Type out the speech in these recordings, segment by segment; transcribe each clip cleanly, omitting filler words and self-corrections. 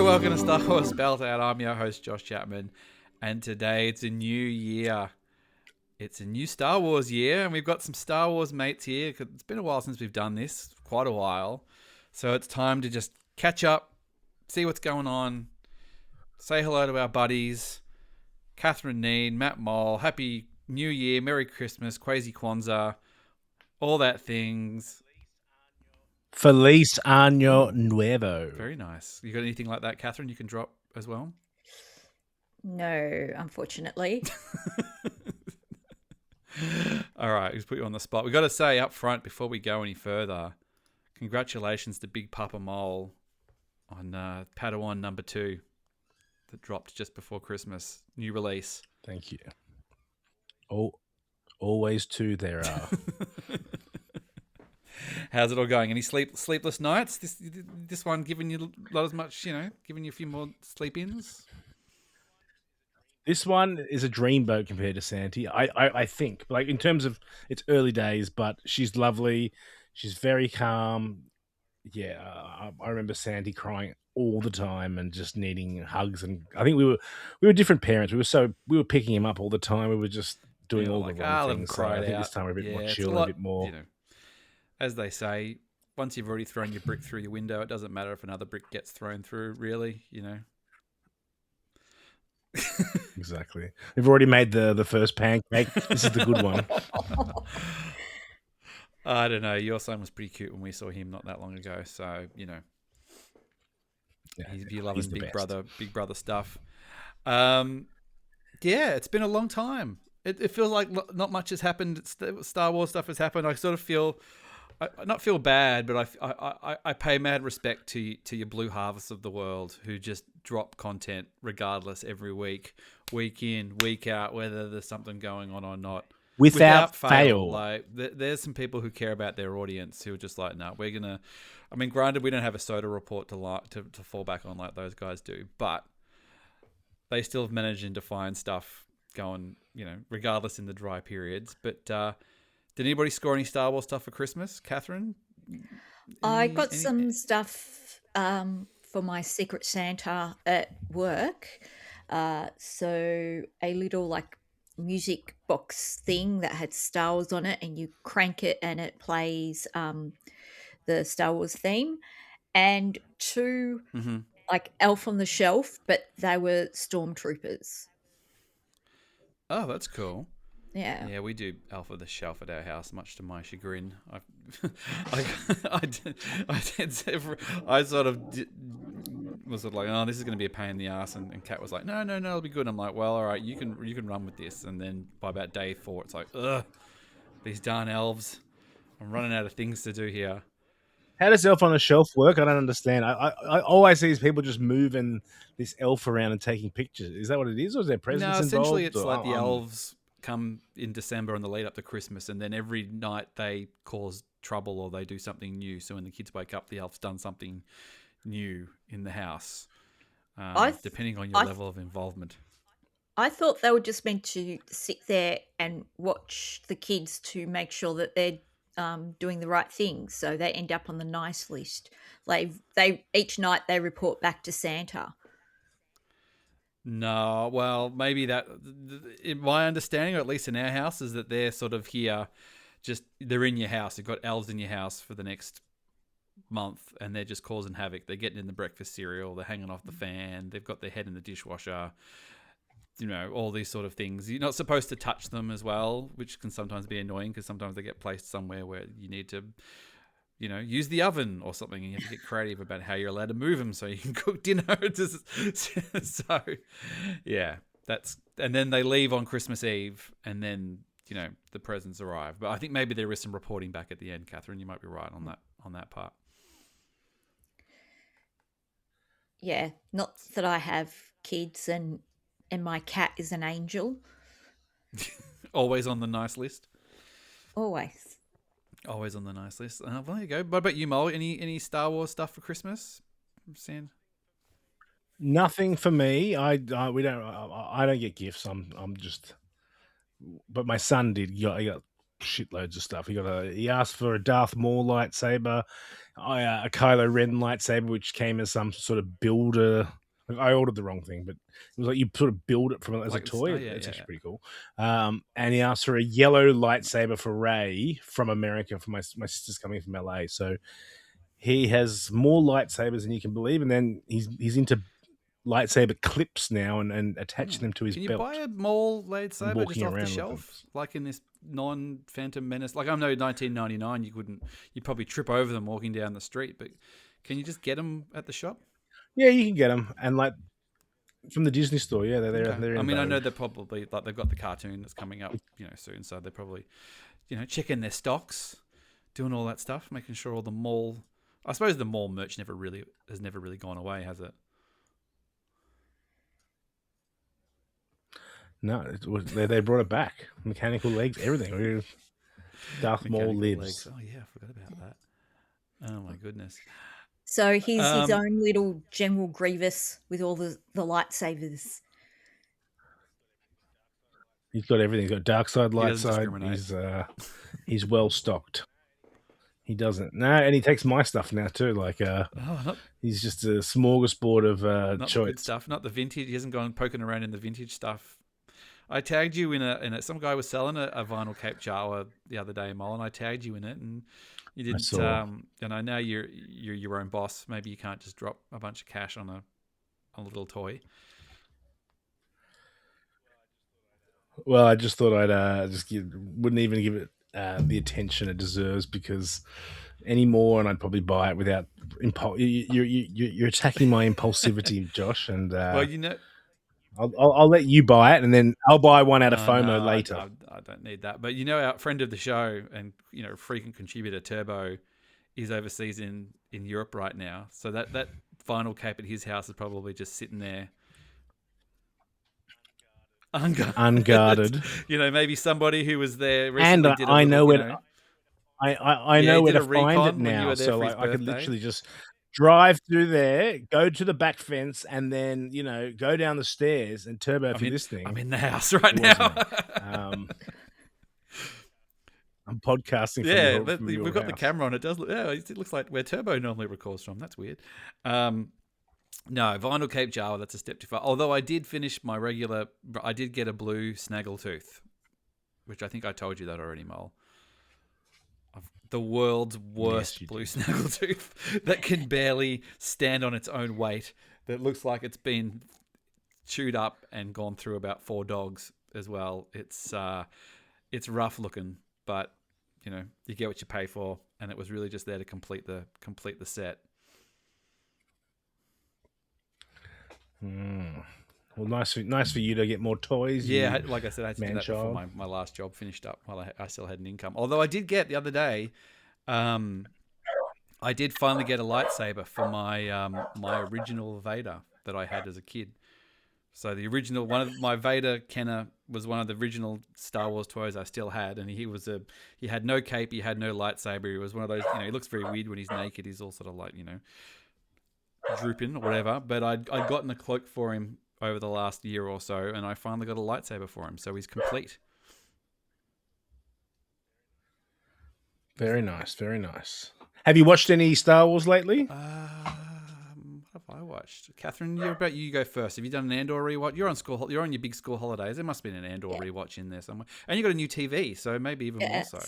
welcome to Star Wars Spelled Out. I'm your host, Josh Chapman, and today it's a new year. It's a new Star Wars year, and we've got some Star Wars mates here. It's been a while since we've done this, quite a while. So it's time to just catch up, see what's going on, say hello to our buddies, Catherine Kneen, Matt Mohl, Happy New Year, Merry Christmas, Kwasi Kwanzaa, all that things. Feliz Año Nuevo. Very nice. You got anything like that, Catherine, you can drop as well? No, unfortunately. All right, let's put you on the spot. We've got to say up front before we go any further, congratulations to Big Papa Mohl on Padawan number 2 that dropped just before Christmas. New release. Thank you. Always 2 there are. How's it all going? Any sleepless nights? This one giving you not as much, giving you a few more sleep-ins? This one is a dreamboat compared to Santi. I think, like, in terms of it's early days, but she's lovely. She's very calm. Yeah, I remember Santi crying all the time and just needing hugs. And I think we were different parents. We were picking him up all the time. We were just doing all the wrong things. So I think this time we're a bit more chill, a bit more. As they say, once you've already thrown your brick through your window, it doesn't matter if another brick gets thrown through, really, Exactly. We've already made the first pancake. This is the good one. I don't know. Your son was pretty cute when we saw him not that long ago. So, Yeah, you love his big brother stuff. It's been a long time. It feels like not much has happened. Star Wars stuff has happened. I sort of feel... I not feel bad, but I pay mad respect to your Blue Harvests of the world who just drop content regardless every week in, week out, whether there's something going on or not. Without fail. Like there's some people who care about their audience who are just like, no, we're gonna. I mean, granted, we don't have a soda report to fall back on like those guys do, but they still have managed to find stuff going, regardless in the dry periods. But did anybody score any Star Wars stuff for Christmas, Catherine? I got some stuff for my Secret Santa at work. So a little music box thing that had Star Wars on it, and you crank it and it plays the Star Wars theme. And 2 Elf on the Shelf, but they were stormtroopers. Oh, that's cool. Yeah, we do Elf on the Shelf at our house, much to my chagrin. Was sort of like, oh, this is going to be a pain in the ass, and Kat was like, no, it'll be good. I'm like, well, all right, you can run with this. And then by about day 4, it's like, ugh, these darn elves. I'm running out of things to do here. How does Elf on the Shelf work? I don't understand. I always see is people just moving this elf around and taking pictures. Is that what it is, or is there presents involved? No, essentially it's like the elves come in December on the lead up to Christmas, and then every night they cause trouble or they do something new. So when the kids wake up, the elf's done something new in the house, depending on your level of involvement. I thought they were just meant to sit there and watch the kids to make sure that they're doing the right thing, so they end up on the nice list. They each night they report back to Santa. No, well, maybe that. In my understanding, or at least in our house, is that they're sort of here, they're in your house. You've got elves in your house for the next month, and they're just causing havoc. They're getting in the breakfast cereal. They're hanging off the fan. They've got their head in the dishwasher. All these sort of things. You're not supposed to touch them as well, which can sometimes be annoying because sometimes they get placed somewhere where you need to, use the oven or something, and you have to get creative about how you're allowed to move them so you can cook dinner. So, yeah, and then they leave on Christmas Eve, and then, the presents arrive. But I think maybe there is some reporting back at the end, Catherine. You might be right on that part. Yeah, not that I have kids, and my cat is an angel. Always on the nice list. Always on the nice list. Well, there you go. What about you, Mohl? Any Star Wars stuff for Christmas? Sand? Nothing for me. I don't get gifts. I'm just. But my son did. He got shitloads of stuff. He asked for a Darth Maul lightsaber, a Kylo Ren lightsaber, which came as some sort of builder. I ordered the wrong thing, but it was like you sort of build it from as a toy. It's actually pretty cool. And he asked for a yellow lightsaber for Rey from America. For my sister's coming from LA, so he has more lightsabers than you can believe. And then he's into lightsaber clips now and attaching them to his belt. Can you buy a Mohl lightsaber just off the shelf, like in this non-Phantom Menace? Like I know 1999, you'd probably trip over them walking down the street, but can you just get them at the shop? Yeah, you can get them, and like from the Disney store. Yeah, they're. I mean, I know they're probably like they've got the cartoon that's coming up, soon, so they're probably, checking their stocks, doing all that stuff, making sure all the Mohl. I suppose the Mohl merch has never really gone away, has it? No, they brought it back. Mechanical legs, everything. Darth Maul lives. Legs. Oh yeah, I forgot about that. Oh my goodness. So he's his own little General Grievous with all the lightsabers. He's got everything. He's got dark side, light side. He's well stocked. He doesn't. No, and he takes my stuff now too. Like he's just a smorgasbord of not choice. Good stuff. Not the vintage. He hasn't gone poking around in the vintage stuff. I tagged you in a. Some guy was selling a vinyl Cape Jawa the other day, Mohl, and I tagged you in it, and you didn't. And I know you're your own boss. Maybe you can't just drop a bunch of cash on a little toy. Well, I just thought I'd wouldn't even give it the attention it deserves because anymore, and I'd probably buy it without You're attacking my impulsivity, Josh, and well, I'll let you buy it, and then I'll buy one out of FOMO later. I don't need that. But our friend of the show and frequent contributor Turbo is overseas in Europe right now. So that vinyl cape at his house is probably just sitting there. Unguarded. Maybe somebody who was there recently did I know where to find it now. So I could literally just drive through there, go to the back fence, and then go down the stairs. And Turbo, if you're listening, I'm in the house right now. I'm podcasting. From we've got the camera on. It does. It looks like where Turbo normally records from. That's weird. No, vinyl Cape Jawa, that's a step too far. Although I did finish I did get a blue snaggletooth, which I think I told you that already, Mohl. The world's worst blue snaggletooth that can barely stand on its own weight, that looks like it's been chewed up and gone through about 4 dogs as well. It's rough looking, but you get what you pay for, and it was really just there to complete the set. Well, nice for you to get more toys. Yeah, like I said, I had to do that before my last job finished up while I still had an income. Although I did get the other day, I did finally get a lightsaber for my my original Vader that I had as a kid. So the original one of my Vader Kenner was one of the original Star Wars toys I still had, and he had no cape, he had no lightsaber. He was one of those, he looks very weird when he's naked. He's all sort of like, drooping or whatever, but I'd gotten a cloak for him over the last year or so, and I finally got a lightsaber for him, so he's complete. Very nice, very nice. Have you watched any Star Wars lately? What have I watched? Catherine, you go first. Have you done an Andor rewatch? You're on your big school holidays. There must have been an Andor rewatch in there somewhere, and you got a new TV, so maybe even more so.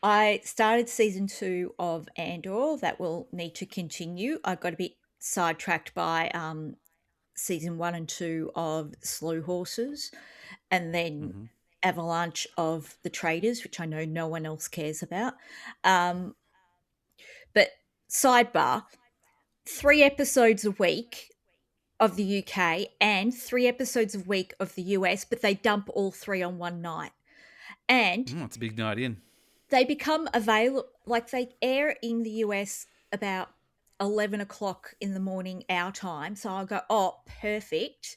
I started season 2 of Andor. That will need to continue. I got a bit sidetracked by season 1 and 2 of Slow Horses, and then Avalanche of the Traders, which I know no one else cares about. But sidebar, 3 episodes a week of the UK and 3 episodes a week of the US, but they dump all 3 on one night. And it's a big night in. They become available, like they air in the US about 11 o'clock in the morning our time. So I'll go, perfect.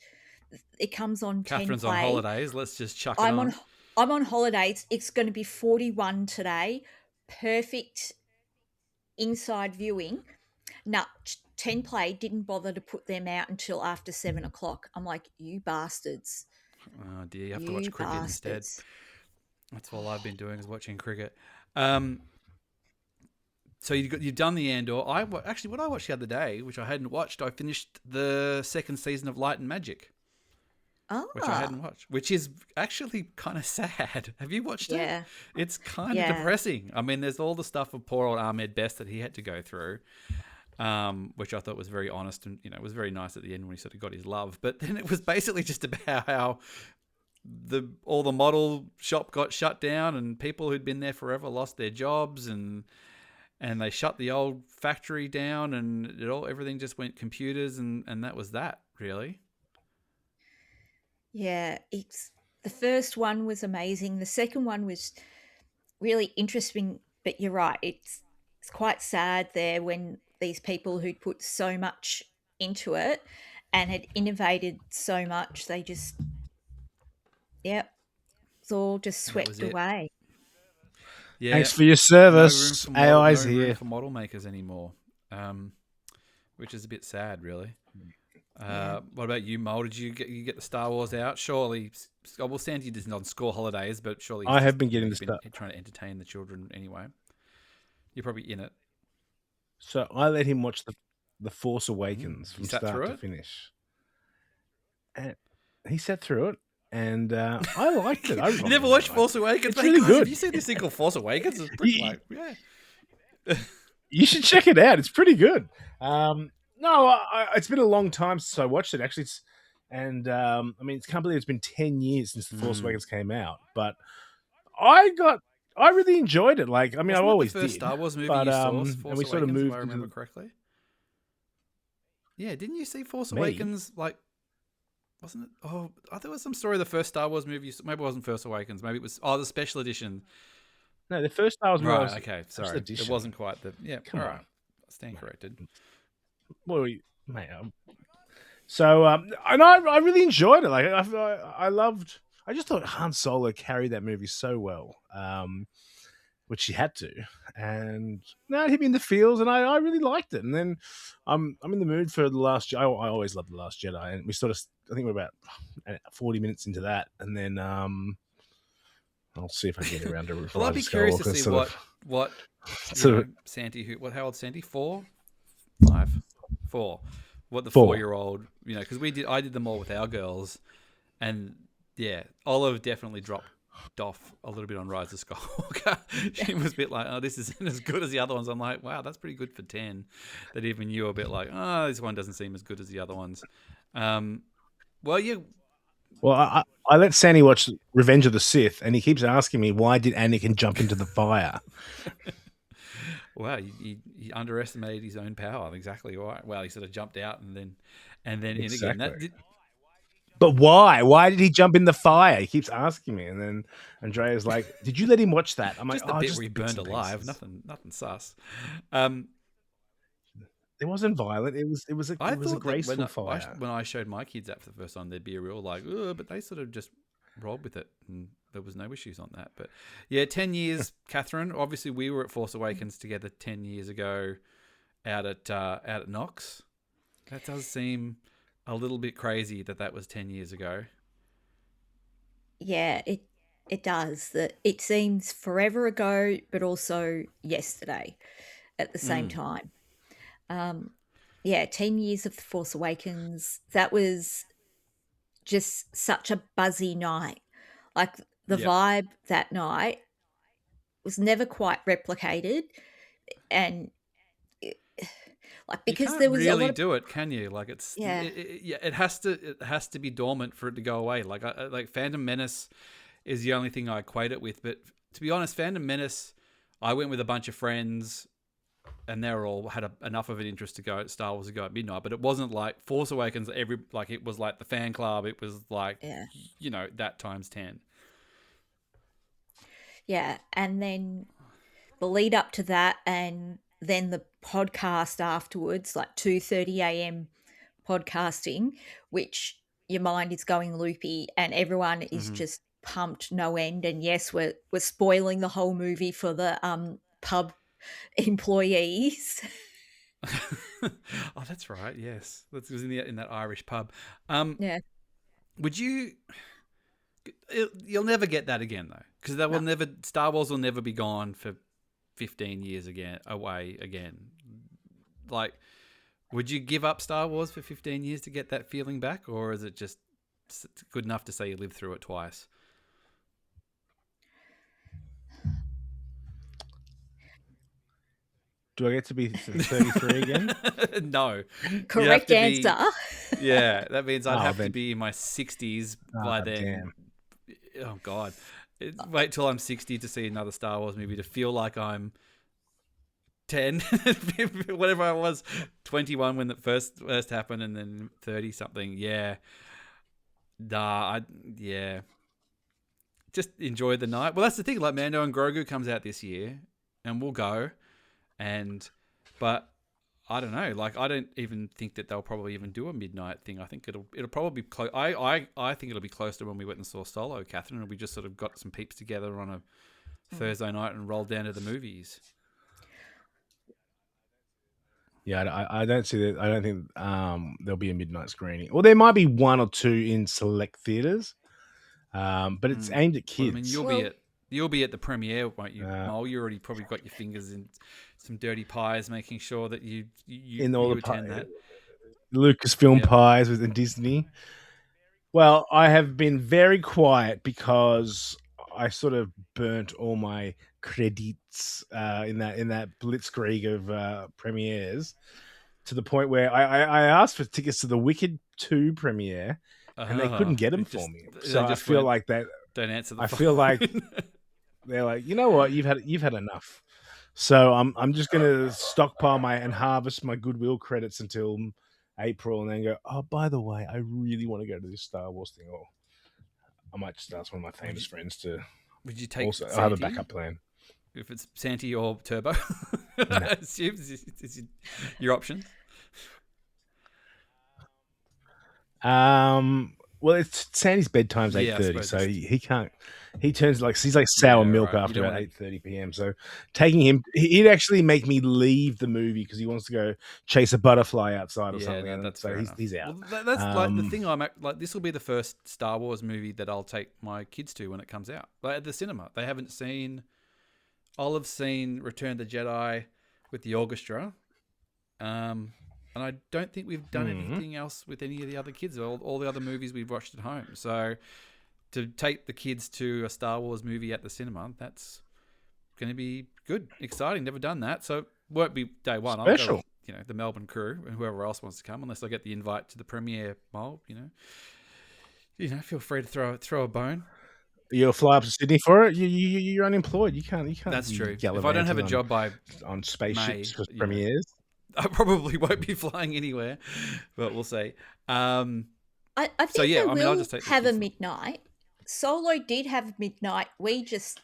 It comes on Catherine's 10 on holidays. Let's just chuck it on. I'm on holidays. It's going to be 41 today. Perfect inside viewing. No, 10 Play didn't bother to put them out until after 7 o'clock. I'm like, you bastards. Oh dear, you have to watch cricket instead. That's all I've been doing is watching cricket. So you've done the Andor. Actually, what I watched the other day, which I hadn't watched, I finished the second season of Light and Magic, which I Ah, hadn't watched, which is actually kind of sad. Have you watched it? yeah, It's kind of yeah. depressing. I mean, there's all the stuff of poor old Ahmed Best that he had to go through, which I thought was very honest and it was very nice at the end when he sort of got his love. But then it was basically just about how all the model shop got shut down and people who'd been there forever lost their jobs and they shut the old factory down and everything just went computers and that was that really. Yeah, it's the first one was amazing. The second one was really interesting, but you're right. It's quite sad there when these people who'd put so much into it and had innovated so much, they just yep, it's all just And that was swept it. away. Yeah. Thanks for your service. AI's no here. room for model makers anymore, which is a bit sad, really. What about you, Mohl? Did you get the Star Wars out? Surely, well, Sandy isn't on school holidays, but surely I have been getting he's the been stuff. trying to entertain the children anyway. You're probably in it. So I let him watch the Force Awakens from start to finish. And he sat through it, and I liked it. You never watched Force Awakens? It's really good. Have you seen this thing called Force Awakens? It's pretty yeah. You should check it out. It's pretty good. No, it's been a long time since I watched it, actually. I mean, can't believe it's been 10 years since The Force Awakens came out. But I really enjoyed it. Like, I mean, Wasn't I always the first did. Star Wars movie but, you saw, and Force we sort of Awakens, moved if I remember correctly? Yeah, didn't you see Force Me? Awakens, like, wasn't it? Oh, I thought it was some story of the first Star Wars movie. Maybe it wasn't Force Awakens. Maybe it was, the special edition. No, the first Star Wars movie. Right, okay, sorry. It wasn't quite the, yeah, Come all on. right. Stand corrected. Well, mate. So, and I really enjoyed it. Like, I loved. I just thought Han Solo carried that movie so well, which he had to. And no, it hit me in the feels, and I really liked it. And then I'm in the mood for the Last Jedi. I always loved the Last Jedi, and we sort of, I think we're about 40 minutes into that, and then I'll see if I can get around to. Well, I'd be curious to see what Santi, how old's Santi? 4, 5, 4. What the 4-year-old, because I did them all with our girls, and yeah, Olive definitely dropped off a little bit on Rise of Skywalker. She was a bit like, oh, this isn't as good as the other ones. I'm like, wow, that's pretty good for 10. That even you were a bit like, oh, this one doesn't seem as good as the other ones. Well, yeah. Well, I let Sandy watch Revenge of the Sith, and he keeps asking me, why did Anakin jump into the fire? Wow, he underestimated his own power. Exactly right. Well, he sort of jumped out and then exactly. In again. But why? Why did he jump in the fire? He keeps asking me, and then Andrea's like, "Did you let him watch that?" I'm just like, "Oh, just where he burned alive. Nothing sus." It wasn't violent. It was a graceful fire. When I showed my kids that for the first time, they'd be a real like, but they sort of just rolled with it, and there was no issues on that. But yeah, 10 years, Catherine. Obviously, we were at Force Awakens together 10 years ago, out at Knox. That does seem a little bit crazy that was 10 years ago. Yeah, it does. That it seems forever ago, but also yesterday at the same time. 10 years of The Force Awakens. That was just such a buzzy night. Like the vibe that night was never quite replicated, and because you there was really a lot of, do it, can you? Like it has to be dormant for it to go away. Like Phantom Menace is the only thing I equate it with. But to be honest, Phantom Menace, I went with a bunch of friends, and they all had enough of an interest to go at Star Wars to go at midnight. But it wasn't like Force Awakens. It was like the fan club. It was like that times 10. Yeah, and then the lead up to that, and then the podcast afterwards, like 2:30 a.m. podcasting, which your mind is going loopy, and everyone is just pumped no end. And yes, we're spoiling the whole movie for the pub employees. Oh, that's right. Yes, that was in that Irish pub. Yeah. Would you? You'll never get that again, though, because that will never. Star Wars will never be gone for 15 years away again. Like, would you give up Star Wars for 15 years to get that feeling back, or is it just good enough to say you lived through it twice? Do I get to be 33 again? No. Correct answer. Yeah, that means I'd have then. to be in my 60s by then. Damn. Oh, God. Wait till I'm 60 to see another Star Wars movie to feel like I'm 10, whatever I was, 21 when it first happened, and then 30 something. Yeah. Yeah. Just enjoy the night. Well, that's the thing. Like, Mando and Grogu comes out this year, and we'll go. But I don't know. Like, I don't even think that they'll probably even do a midnight thing. I think it'll probably be close. I think it'll be close to when we went and saw Solo, Catherine, and we just sort of got some peeps together on a Thursday night and rolled down to the movies. Yeah, I don't see that. I don't think there'll be a midnight screening. Well, there might be one or two in select theaters, but it's aimed at kids. Well, I mean, you'll be at the premiere, won't you, Mohl? You already probably got your fingers in some dirty pies, making sure that you in all the attend that. Lucasfilm pies with Disney. Well, I have been very quiet because I sort of burnt all my credits in that blitzkrieg of premieres, to the point where I asked for tickets to the Wicked 2 premiere, and they couldn't get them for me. So I feel like that. Don't answer the phone. I feel like they're like, you know what, you've had enough. So I'm just gonna stockpile and harvest my goodwill credits until April, and then go, oh, by the way, I really want to go to this Star Wars thing. Or I might just ask one of my famous friends to. Would you take? Also, Santi? I have a backup plan. If it's Santi or Turbo, I assume is your option. Well, it's Sandy's bedtime's 8:30, so he can't. He turns he's like sour milk after about 8:30 p.m. So taking him, he'd actually make me leave the movie because he wants to go chase a butterfly outside or something. No, that's so he's out. Well, that's like the thing. I'm like, this will be the first Star Wars movie that I'll take my kids to when it comes out, like at the cinema. They haven't seen. I'll have seen Return of the Jedi with the orchestra. And I don't think we've done anything else with any of the other kids. All the other movies we've watched at home. So to take the kids to a Star Wars movie at the cinema, that's going to be good, exciting. Never done that, so it won't be day one. Special. I'll go with, the Melbourne crew and whoever else wants to come, unless I get the invite to the premiere. Mohl, feel free to throw a bone. You'll fly up to Sydney for it. You're unemployed. You can't. That's true. If I don't have a job by on spaceships for know, premieres. I probably won't be flying anywhere, but we'll see. I think they will have a midnight. Solo did have midnight. We just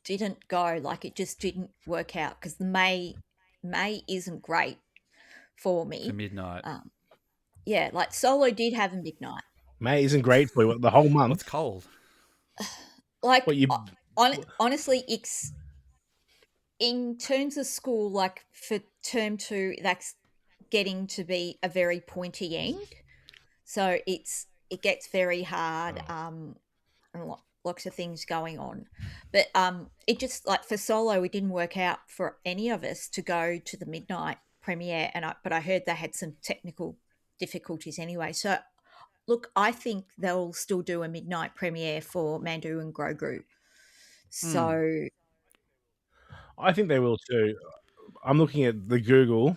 didn't go. Like, it just didn't work out because May isn't great for me. For midnight. Yeah, like Solo did have a midnight. May isn't great for you the whole month. It's cold. Like, honestly, it's in terms of school, like for term 2, that's getting to be a very pointy end. So it gets very hard, and lots of things going on. But it just, like, for Solo, it didn't work out for any of us to go to the midnight premiere, but I heard they had some technical difficulties anyway. So look, I think they'll still do a midnight premiere for Mando and Grogu. So I think they will too. I'm looking at the Google.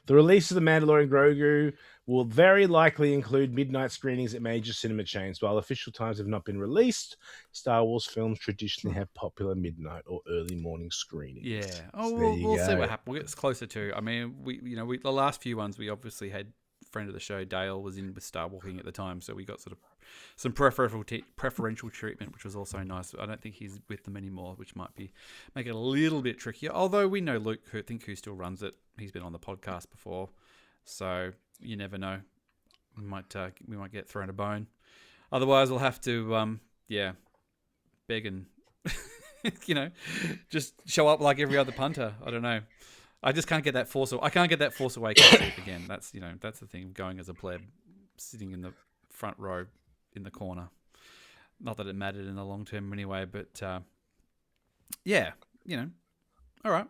The release of The Mandalorian Grogu will very likely include midnight screenings at major cinema chains. While official times have not been released, Star Wars films traditionally have popular midnight or early morning screenings. Yeah. So we'll see what happens. We'll get closer to. I mean, we the last few ones we obviously had friend of the show Dale was in with Star Walking at the time, so we got sort of some preferential treatment, which was also nice. I don't think he's with them anymore, which might make it a little bit trickier. Although we know Luke, who still runs it. He's been on the podcast before, so you never know. We might get thrown a bone. Otherwise, we'll have to beg and just show up like every other punter. I don't know. I just can't get that Force Awakens seat again. That's the thing. Going as a pleb, sitting in the front row in the corner. Not that it mattered in the long term anyway, but yeah, all right,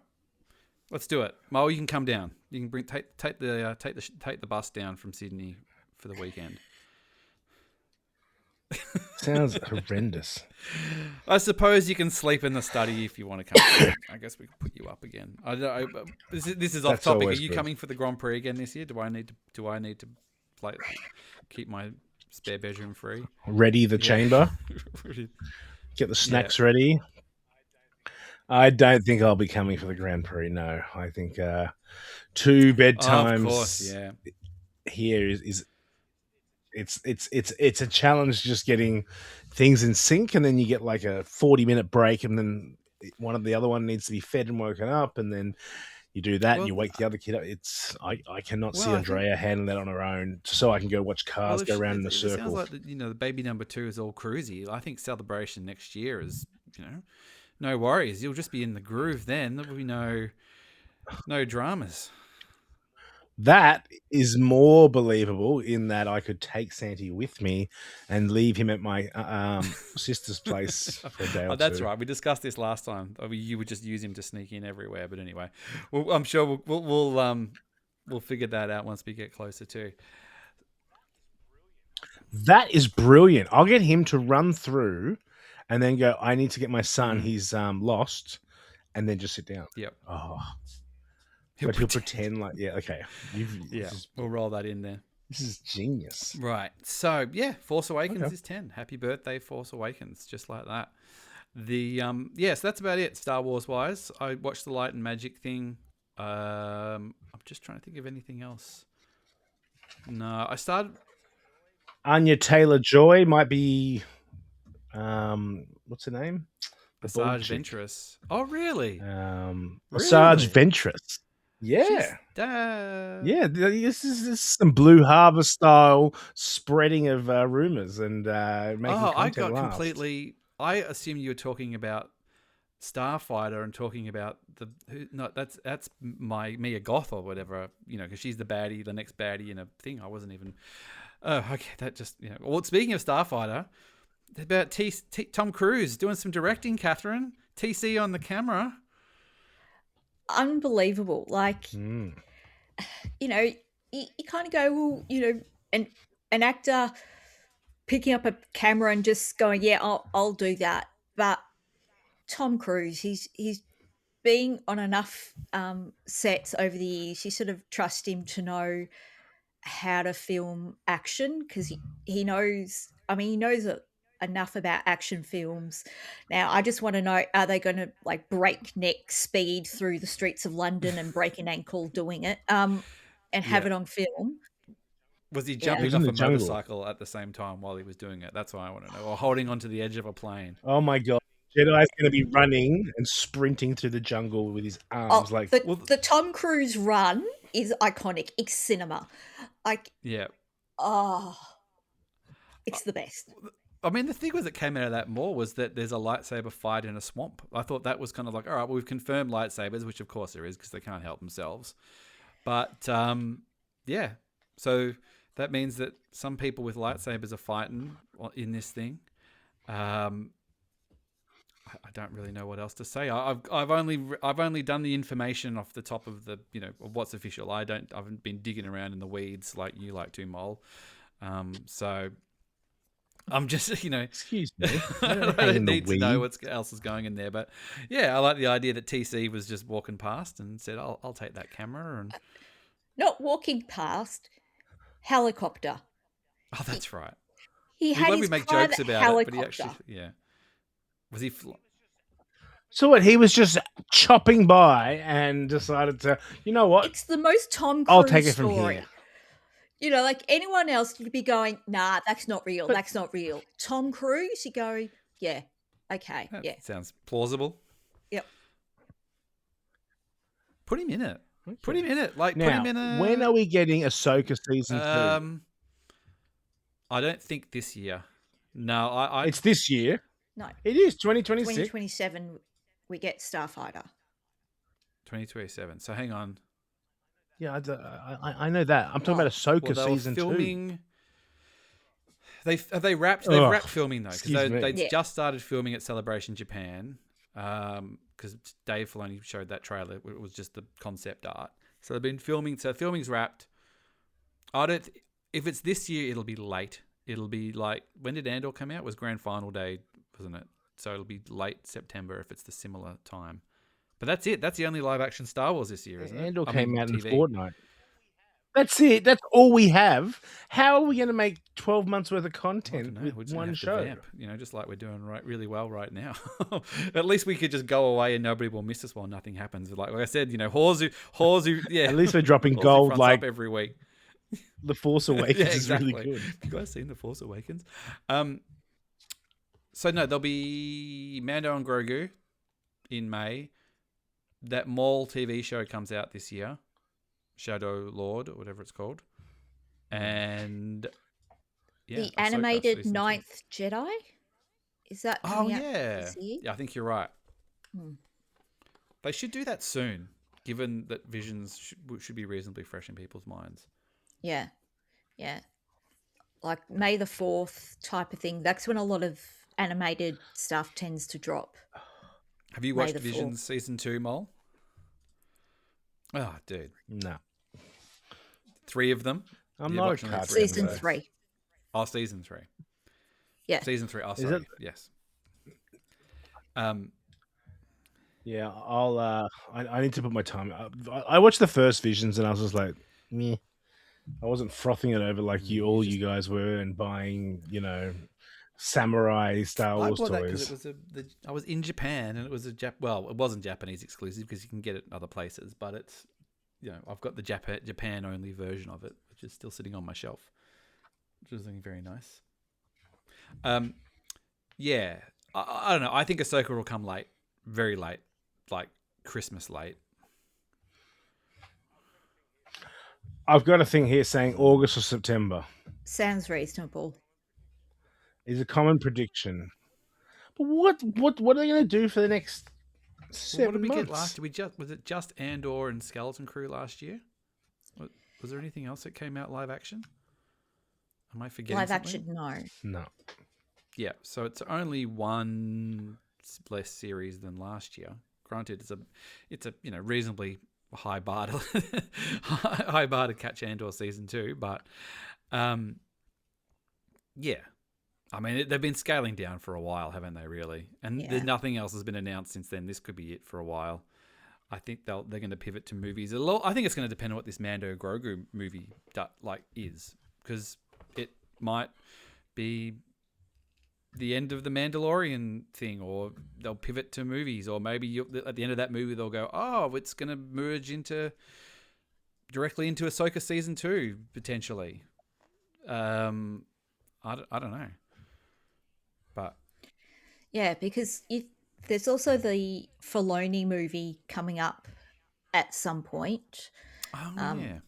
let's do it. Mohl, you can come down. You can take the bus down from Sydney for the weekend. Sounds horrendous. I suppose you can sleep in the study if you want to come. I guess we can put you up again. This is off topic. Are you coming for the Grand Prix again this year? Do I need to like keep my spare bedroom free? Ready the chamber. Get the snacks ready. I don't think I'll be coming for the Grand Prix. No, I think 2 bedtimes. Of course, yeah. Here is it's a challenge just getting things in sync, and then you get like a 40-minute break, and then the other one needs to be fed and woken up, and then you do that and you wake the other kid up. I cannot see Andrea handling that on her own, so I can go watch cars go around in a circle. It sounds like the baby number 2 is all cruisy. I think celebration next year is no worries. You'll just be in the groove then. There will be no dramas. That is more believable in that I could take Santi with me and leave him at my sister's place for a day or two. That's right. We discussed this last time. You would just use him to sneak in everywhere. But anyway, I'm sure we'll figure that out once we get closer too. That is brilliant. I'll get him to run through and then go, I need to get my son. He's lost. And then just sit down. Yep. Oh. He'll pretend like, okay. We'll roll that in there. This is genius. Right. So, Force Awakens is 10. Happy birthday, Force Awakens. Just like that. So that's about it, Star Wars-wise. I watched the Light and Magic thing. I'm just trying to think of anything else. No, I started... Anya Taylor-Joy might be... what's her name? Asajj Ventress. Oh, really? Asajj Ventress. Yeah. This is some Blue Harvest style spreading of rumors and making content last. Completely. I assume you were talking about Starfighter and talking about that's Mia Goth or whatever, because she's the baddie, the next baddie in a thing. I wasn't even. Oh, okay. That just Well, speaking of Starfighter, about Tom Cruise doing some directing. Catherine, TC on the camera. Unbelievable. Like, you kind of go, well, an actor picking up a camera and just going, I'll do that. But Tom Cruise, he's been on enough sets over the years. You sort of trust him to know how to film action because he knows. I mean, he knows enough about action films. Now, I just want to know, are they going to like breakneck speed through the streets of London and break an ankle doing it and have it on film? Was he jumping off a motorcycle at the same time while he was doing it? That's what I want to know. Or holding onto the edge of a plane. Oh my God. Jedi's going to be running and sprinting through the jungle with his arms. The Tom Cruise run is iconic. It's cinema. It's the best. I mean, the thing that came out of that more was that there's a lightsaber fight in a swamp. I thought that was kind of like, all right, well, we've confirmed lightsabers, which of course there is because they can't help themselves. But so that means that some people with lightsabers are fighting in this thing. I don't really know what else to say. I've only done the information off the top of the of what's official. I haven't been digging around in the weeds like you like to, Mohl. So. I'm just, Excuse me. I don't need to know what else is going in there, but I like the idea that TC was just walking past and said, "I'll take that camera." And not walking past, helicopter. Oh, that's right. He had his make jokes about helicopter. it, but he actually, was he? So what? He was just chopping by and decided to, you know what? It's the most Tom Cruise I'll take it from story. here. Like anyone else, you'd be going, nah, that's not real. That's not real. Tom Cruise, you go, yeah, okay, that sounds plausible. Yep. Put him in it. Okay. Put him in it. Like, now, put him in a... when are we getting Ahsoka season 2? I don't think this year. No, It's this year. No. It is 2026. 2027, we get Starfighter. 2027. So hang on. Yeah, I know that. I'm talking about Ahsoka season 2. Have they wrapped? They've Ugh, wrapped filming though, because excuse me. they Yeah. just started filming at Celebration Japan. Because Dave Filoni showed that trailer. It was just the concept art. So they've been filming. So filming's wrapped. If it's this year, it'll be late. It'll be like, when did Andor come out? It was Grand Final Day, wasn't it? So it'll be late September if it's the similar time. But that's it. That's the only live action Star Wars this year, isn't it? Andor I came mean, out in a TV. fortnight. That's it. That's all we have. How are we going to make 12 months worth of I content don't know. with We're just gonna one have to show? vamp, just like we're doing really well right now. At least we could just go away and nobody will miss us while nothing happens. Like I said, Horzu, yeah. At least we're dropping Horzu gold fronts like up every week. The Force Awakens Yeah, is exactly. really good. Have you guys seen The Force Awakens? So no, there'll be Mando and Grogu in May. That Mohl TV show comes out this year, Shadow Lord or whatever it's called, and the Ahsoka animated season 2. Ninth Jedi, is that Oh coming out yeah, this year? yeah. I think you're right. Hmm. They should do that soon, given that Visions should be reasonably fresh in people's minds. Yeah, like May the 4th type of thing. That's when a lot of animated stuff tends to drop. Have you May watched the Visions season 2, Mohl? Oh, dude, No. 3 of them. I'm You're not a watching cartoon three Season guy. 3. Oh, season 3. Yeah. Season 3. Oh, Is sorry. it? Yes. Yeah, I need to put my time. I watched the first Visions and I was just like, meh. I wasn't frothing it over like you guys were and buying, samurai Star I Wars bought that because toys. it was I was in Japan and it was it wasn't Japanese exclusive because you can get it in other places, but it's I've got the Japan only version of it, which is still sitting on my shelf, which is looking very nice. Yeah, I don't know. I think Ahsoka will come late, very late, like Christmas late. I've got a thing here saying August or September Sounds reasonable. is a common prediction. But what are they going to do for the next Well, 7 what did we months? get last? Was it just Andor and Skeleton Crew last year? Was there anything else that came out live action? Am I forgetting Live something? action, no. No. Yeah, so it's only one less series than last year. Granted, it's a reasonably high bar to catch Andor season 2, but yeah, I mean they've been scaling down for a while, haven't they? Really, and Yeah. nothing else has been announced since then. This could be it for a while. I think they're going to pivot to movies. I think it's going to depend on what this Mando Grogu movie is, because it might be the end of the Mandalorian thing, or they'll pivot to movies, or maybe at the end of that movie they'll go, oh, it's going to merge directly into Ahsoka season 2 potentially. I don't know, but Yeah, because there's also the Filoni movie coming up at some point. oh yeah.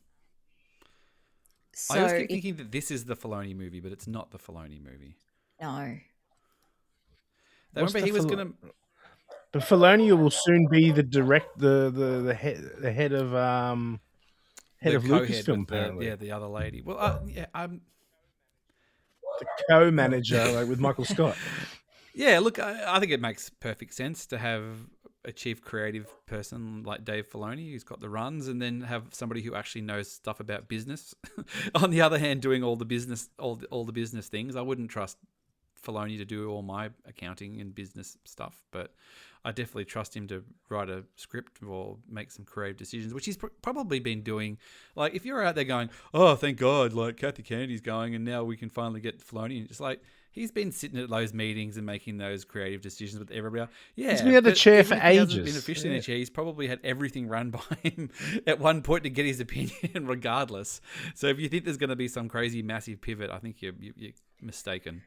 So I always keep thinking that this is the Filoni movie, but it's not the Filoni movie. no. What's Remember the he was Fil- going to... But Filoni will soon be the head of the co-head Lucasfilm, with apparently. the other lady. Well, The co-manager, like with Michael Scott. yeah. Look, I think it makes perfect sense to have a chief creative person like Dave Filoni, who's got the runs, and then have somebody who actually knows stuff about business. On the other hand, doing all the business things, I wouldn't trust Filoni to do all my accounting and business stuff, but I definitely trust him to write a script or make some creative decisions, which he's probably been doing. Like, if you're out there going, oh, thank God, like Kathy Kennedy's going and now we can finally get Filoni, and just like, he's been sitting at those meetings and making those creative decisions with everybody. Yeah, He's been at the chair for even if he hasn't ages. been officially in the chair, he's probably had everything run by him at one point to get his opinion regardless. So if you think there's going to be some crazy massive pivot, I think you're mistaken.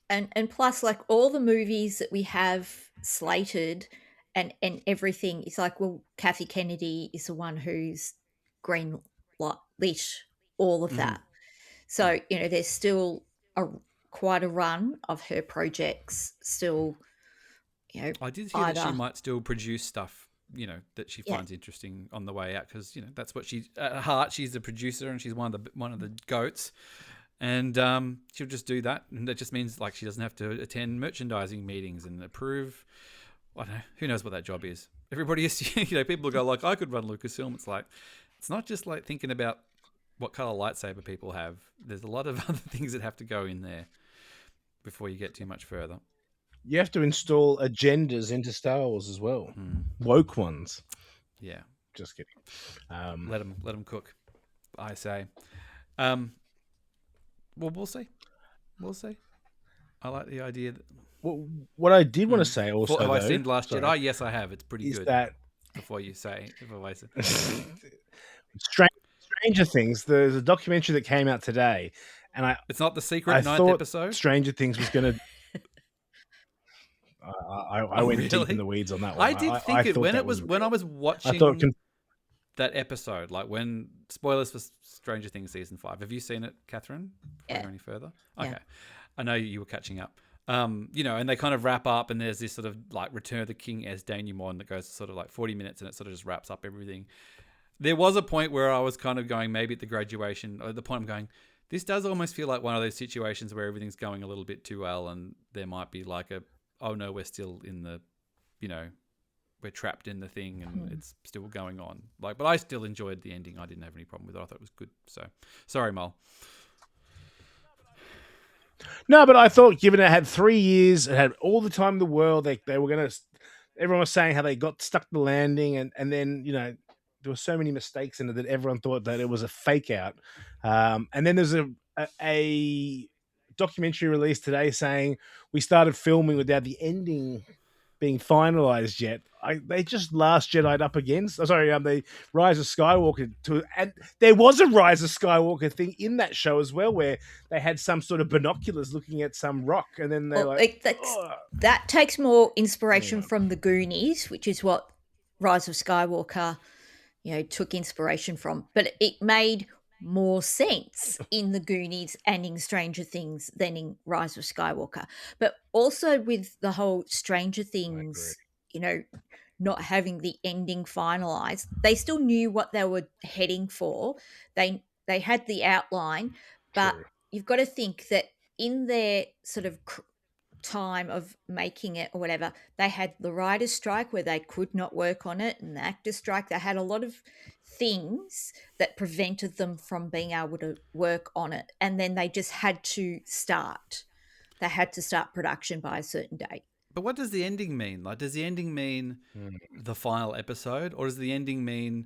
And plus, like, all the movies that we have slated and everything, it's like, well, Kathy Kennedy is the one who's green lit all of that. So, there's still quite a run of her projects still, I did hear that she either- might still produce stuff, that she finds interesting on the way out, because that's what at heart, she's a producer and she's one of the goats. And she'll just do that, and that just means like she doesn't have to attend merchandising meetings and approve. I don't know, who knows what that job is. Everybody is, people go like, I could run Lucasfilm. It's like, it's not just like thinking about what color lightsaber people have. There's a lot of other things that have to go in there before you get too much further. You have to install agendas into Star Wars as well. Woke ones. Yeah. Just kidding. Let them cook, I say. Well, we'll see. We'll see. I like the idea that... What I did want to say also, have I though, seen Last Jedi? Yes, I have. It's pretty is good. that before you say, Stranger Things. There's a documentary that came out today, and it's not the secret ninth thought episode. Stranger Things was going to. I went really? deep in the weeds on that one. I did think it when I was watching that episode, like when spoilers for Stranger Things season 5. Have you seen it, Catherine? Before we go any further? Okay, yeah. I know you were catching up. And they kind of wrap up, and there's this sort of like Return of the King as denouement that goes sort of like 40 minutes, and it sort of just wraps up everything. There was a point where I was kind of going, maybe at the graduation, or at the point I'm going, this does almost feel like one of those situations where everything's going a little bit too well, and there might be like oh no, we're still in the, we're trapped in the thing, and it's still going on. Like, but I still enjoyed the ending. I didn't have any problem with it. I thought it was good. So, sorry, Mohl. No, but I thought, given it had 3 years, it had all the time in the world, they were going to... Everyone was saying how they got stuck the landing, and then, there were so many mistakes in it that everyone thought that it was a fake out. And then there's a documentary released today saying we started filming without the ending being finalized yet. They just Last Jedi'd up against. The Rise of Skywalker and there was a Rise of Skywalker thing in that show as well, where they had some sort of binoculars looking at some rock, and then that takes more inspiration from the Goonies, which is what Rise of Skywalker, took inspiration from. But it made more sense in the Goonies and in Stranger Things than in Rise of Skywalker. But also with the whole Stranger Things, not having the ending finalized, they still knew what they were heading for. They had the outline, but you've got to think that in their sort of time of making it or whatever, they had the writer's strike where they could not work on it, and the actor's strike. They had a lot of things that prevented them from being able to work on it, and then they just had to start. They had to start production by a certain date. But what does the ending mean? Like, does the ending mean the final episode, or does the ending mean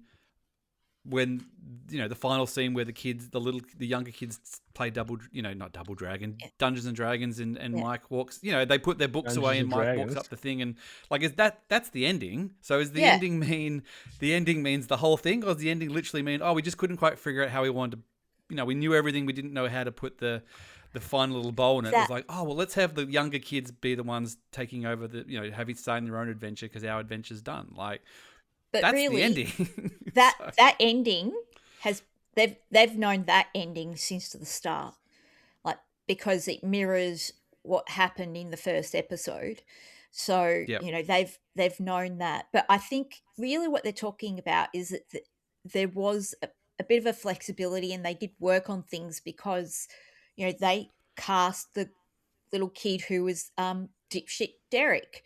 when the final scene where the younger kids play not Double Dragon, Dungeons and Dragons, and Mike walks, they put their books away and Mike walks up the thing, and like, is that's the ending? So is the ending mean the ending means the whole thing, or does the ending literally mean, we just couldn't quite figure out how we wanted to, we knew everything, we didn't know how to put the final little bow in it? It was like, let's have the younger kids be the ones taking over having starting their own adventure because our adventure's done. Like, but that's really, the ending. that ending they've known that ending since the start, like, because it mirrors what happened in the first episode. So they've known that. But I think really what they're talking about is that there was a bit of a flexibility, and they did work on things because they cast the little kid who was Dipshit Derek,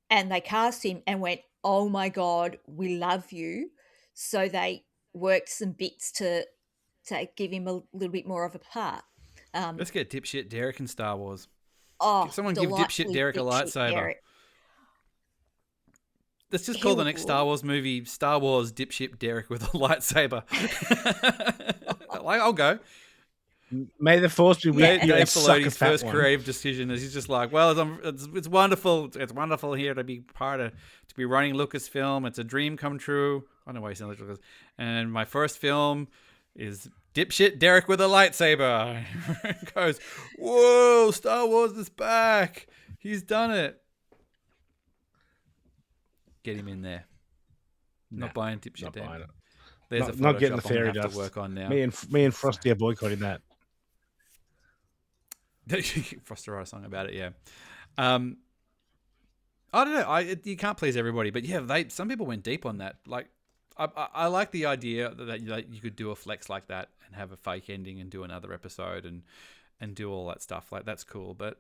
and they cast him and went, oh my God, we love you. So they worked some bits to give him a little bit more of a part. Let's get Dipshit Derek in Star Wars. Someone give Dipshit Derek a lightsaber. Derek. Let's just call the next Star Wars movie Star Wars Dipshit Derek with a lightsaber. I'll go. May the Force be with you. Dave Filoni's first creative decision is he's just like, it's wonderful. It's wonderful here to be to be running Lucasfilm. It's a dream come true. I don't know why he sounds like Lucas. And my first film is Dipshit Derek with a lightsaber. Goes, whoa, Star Wars is back. He's done it. Get him in there. Not buying Dipshit Derek. There's not getting the fairy dust. To work on now. Me and Frosty are boycotting that. Frosty wrote a song about it, yeah. I don't know. You can't please everybody, but yeah, some people went deep on that. Like, I like the idea that you could do a flex like that and have a fake ending and do another episode, and and do all that stuff. Like, that's cool, but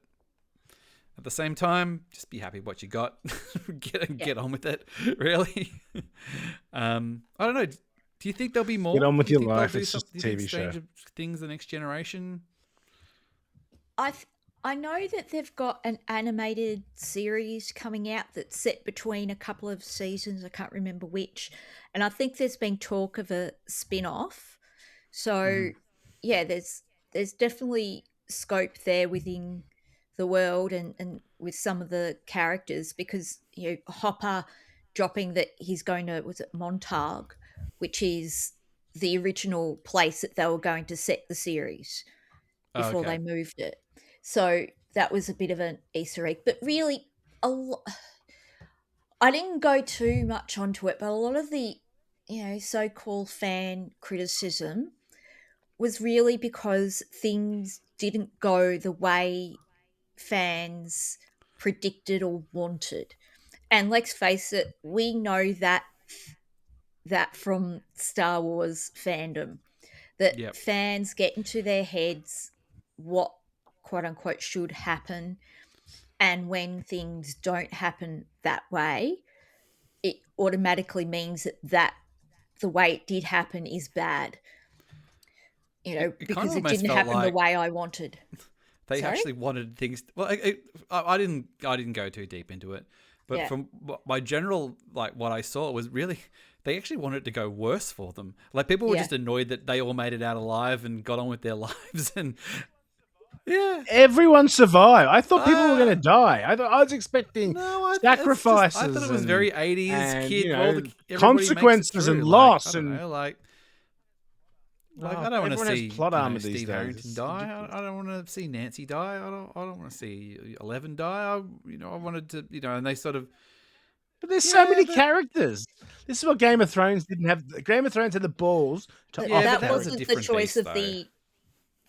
at the same time, just be happy with what you got. Get on with it, really. I don't know. Do you think there'll be more? Get on with Do you your think they'll life. do It's just a do you think TV show. Stranger Things the next generation? I know that they've got an animated series coming out that's set between a couple of seasons. I can't remember which. And I think there's been talk of a spin-off. So, yeah, there's definitely scope there within the world and with some of the characters, because, you know, Hopper dropping that he's going to, was it Montauk, which is the original place that they were going to set the series before they moved it. So that was a bit of an Easter egg. But really, I didn't go too much onto it, but a lot of the, you know, so-called fan criticism was really because things didn't go the way fans predicted or wanted. And let's face it, we know that from Star Wars fandom, that fans get into their heads what quote unquote should happen, and when things don't happen that way, it automatically means that the way it did happen is bad, you know, because it didn't happen the way I wanted. They actually wanted things. Well, I didn't go too deep into it, but from my general, like, what I saw was really, they actually wanted it to go worse for them. Like, people were just annoyed that they all made it out alive and got on with their lives, and everyone survived. I thought people were going to die. I was expecting sacrifices. I thought it was very 80s and, kid. you know, consequences and loss, I don't know, like I don't want to see plot armor these Steve days. Harrington die. I don't want to see Nancy die. I don't want to see 11 die. I wanted to, and they sort of. But there's so many characters. This is what Game of Thrones didn't have. Game of Thrones had the balls to offer. That wasn't the choice of the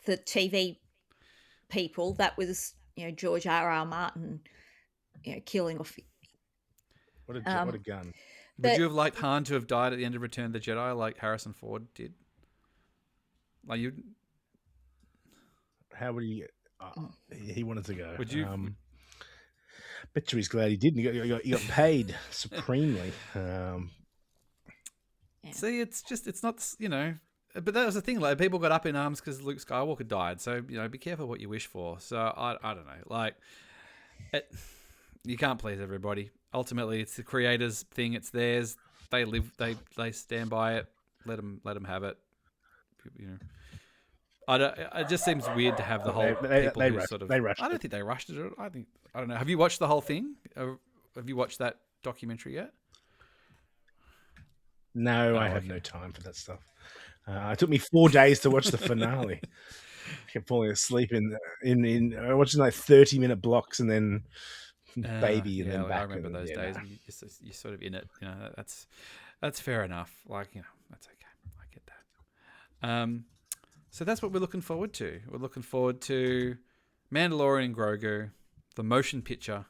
TV people. That was, George R.R. Martin, killing off. What a gun! Would you have liked Han to have died at the end of Return of the Jedi, like Harrison Ford did? Like, you? How would he? He wanted to go. Would you? Bet you he's glad he didn't. He got paid supremely. See, it's not, but that was the thing. Like, people got up in arms because Luke Skywalker died. So, be careful what you wish for. So I don't know. Like, you can't please everybody. Ultimately, it's the creators' thing. It's theirs. They they stand by it. Let them have it. It just seems weird to have the whole people who sort of. They rushed. I don't think they rushed it. I don't know. Have you watched the whole thing? Have you watched that documentary yet? No, I have no time for that stuff. It took me 4 days to watch the finale. I kept falling asleep in watching like 30-minute blocks and then baby and then back. I remember those days. You're sort of in it. That's fair enough. Like, that's okay. I get that. So that's what we're looking forward to. We're looking forward to Mandalorian and Grogu, the motion picture.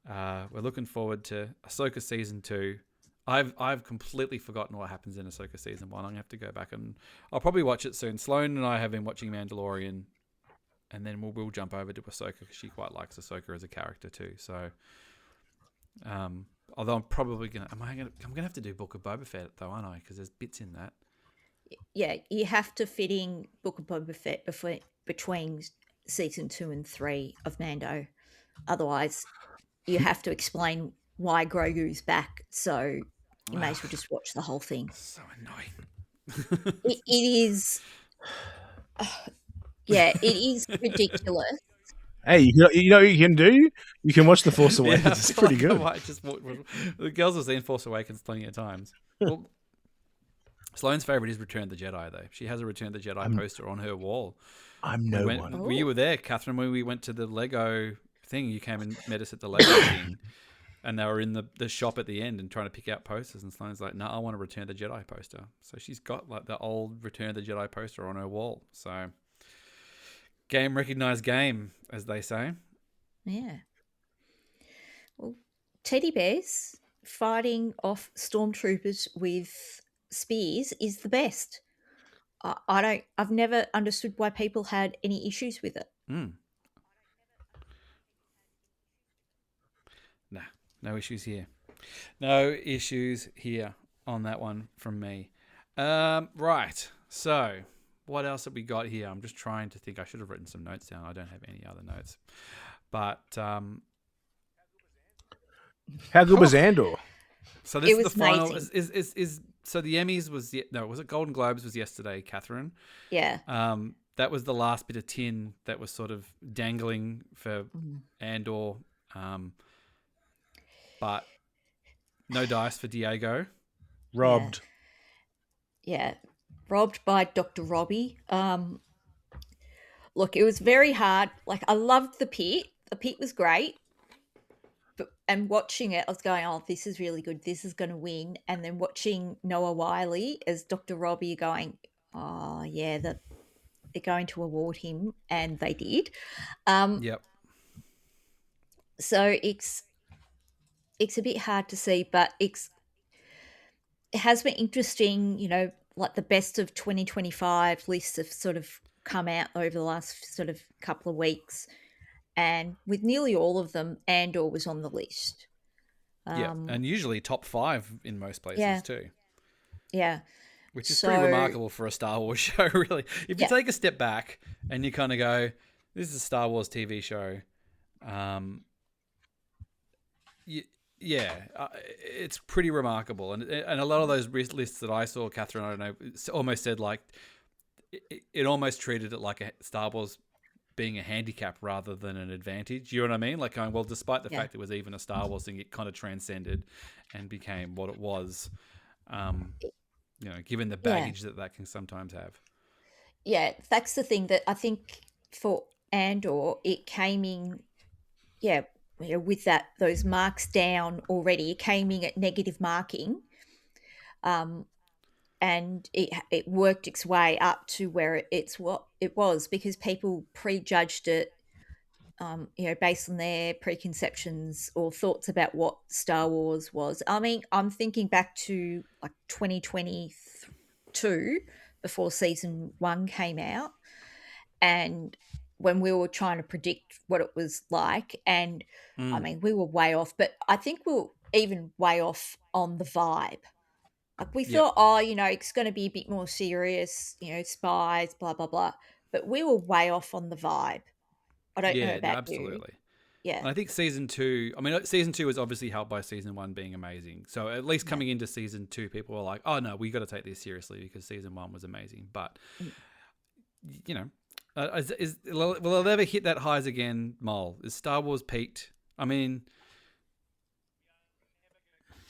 We're looking forward to Ahsoka season 2. I've completely forgotten what happens in Ahsoka season 1. I'm gonna have to go back and I'll probably watch it soon. Sloane and I have been watching Mandalorian, and then we'll jump over to Ahsoka because she quite likes Ahsoka as a character too. So, although I'm probably I'm gonna have to do Book of Boba Fett though, aren't I? Because there's bits in that. Yeah, you have to fit in Book of Boba Fett between season 2 and 3 of Mando. Otherwise, you have to explain why Grogu's back. So you may as well just watch the whole thing. So annoying. It is. It is ridiculous. Hey, you know what you can do? You can watch The Force Awakens. It's pretty good. The girls have seen Force Awakens plenty of times. Well, Sloane's favourite is Return of the Jedi, though. She has a Return of the Jedi poster on her wall. I'm no one. Well, you were there, Catherine, when we went to the Lego thing. You came and met us at the Lego thing. And they were in the shop at the end and trying to pick out posters. And Sloane's like, no, I want a Return of the Jedi poster. So she's got like the old Return of the Jedi poster on her wall. So game recognized game, as they say. Yeah. Well, teddy bears fighting off stormtroopers with spears is the best. I've never understood why people had any issues with it. Nah, no issues here. No issues here on that one from me. Right. So, what else have we got here? I'm just trying to think. I should have written some notes down. I don't have any other notes. But how good was Andor? So this is the final. Amazing. So the Emmys was was it Golden Globes was yesterday, Catherine? Yeah. That was the last bit of tin that was sort of dangling for Andor. But no dice for Diego. Robbed. Yeah. Robbed by Dr. Robbie. Look, it was very hard. Like, I loved The Pit. The Pit was great. And watching it, I was going, oh, this is really good. This is going to win. And then watching Noah Wyle as Dr. Robbie going, oh, yeah, they're going to award him. And they did. Yep. So it's a bit hard to see, but it has been interesting, like the best of 2025 lists have sort of come out over the last sort of couple of weeks. And with nearly all of them, Andor was on the list. Yeah, and usually top 5 in most places too. Yeah. Which is pretty remarkable for a Star Wars show, really. If you take a step back and you kind of go, this is a Star Wars TV show, it's pretty remarkable. And a lot of those lists that I saw, Catherine, I don't know, almost said like, it almost treated it like a Star Wars being a handicap rather than an advantage. You know what I mean? Like going, well, despite the fact it was even a Star Wars thing, it kind of transcended and became what it was, given the baggage that can sometimes have. Yeah, that's the thing that I think for Andor, it came in, with those marks down already. It came in at negative marking. And it worked its way up to where it's what it was, because people prejudged it, based on their preconceptions or thoughts about what Star Wars was. I mean, I'm thinking back to like 2022, before season 1 came out, and when we were trying to predict what it was like, and I mean, we were way off, but I think we were even way off on the vibe. Like we thought, it's going to be a bit more serious, spies, blah, blah, blah. But we were way off on the vibe. I don't know about absolutely. You. Yeah. And I think season 2 was obviously helped by season 1 being amazing. So at least coming into season 2, people were like, oh no, we got to take this seriously because season 1 was amazing. But, will it ever hit that highs again, Mohl? Is Star Wars peaked? I mean...